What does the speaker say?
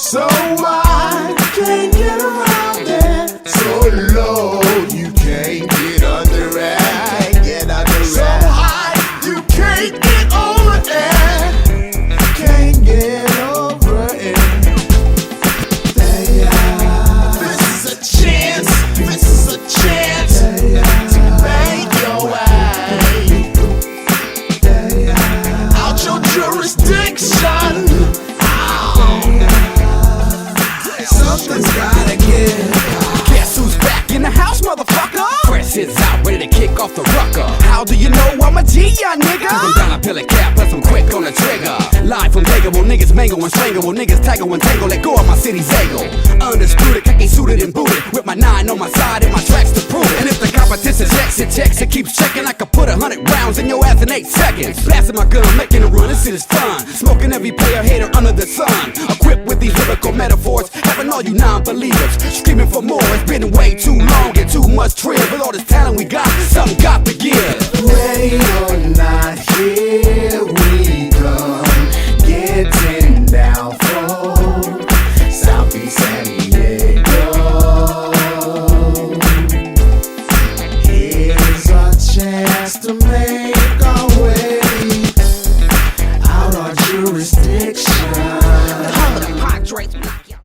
So wide, you can't get around it. So low, you can't get under it. So high, you can't get over it. Can't get over it. This is a chance. This is a chance to make your way out your jurisdiction. Something's gotta give. Guess who's back in the house, motherfucker? Fresh hits out, ready to kick off the rucker. How do you know I'm a G, ya nigga? Cause I'm down a pill of cap, plus I'm quick on the trigger. Live from Dagoable, niggas mango and strangleable. Niggas tangle and tangle, let go of my city Zago. Undisputed, khaki suited and booted. With my 9 on my side and my tracks to prove it. And if the competition checks, it keeps checking. I could put 100 rounds in your ass in 8 seconds. Blasting my gun, making a run, this shit is fun. Smoking every player hater under the sun. Equipped with these lyrical metaphors, having all you non-believers screaming for more. It's been way too long and too much trip. With all this talent we got, something got to give. Ready or not, here we come. Getting down for Southeast San Diego. Here's our chance to make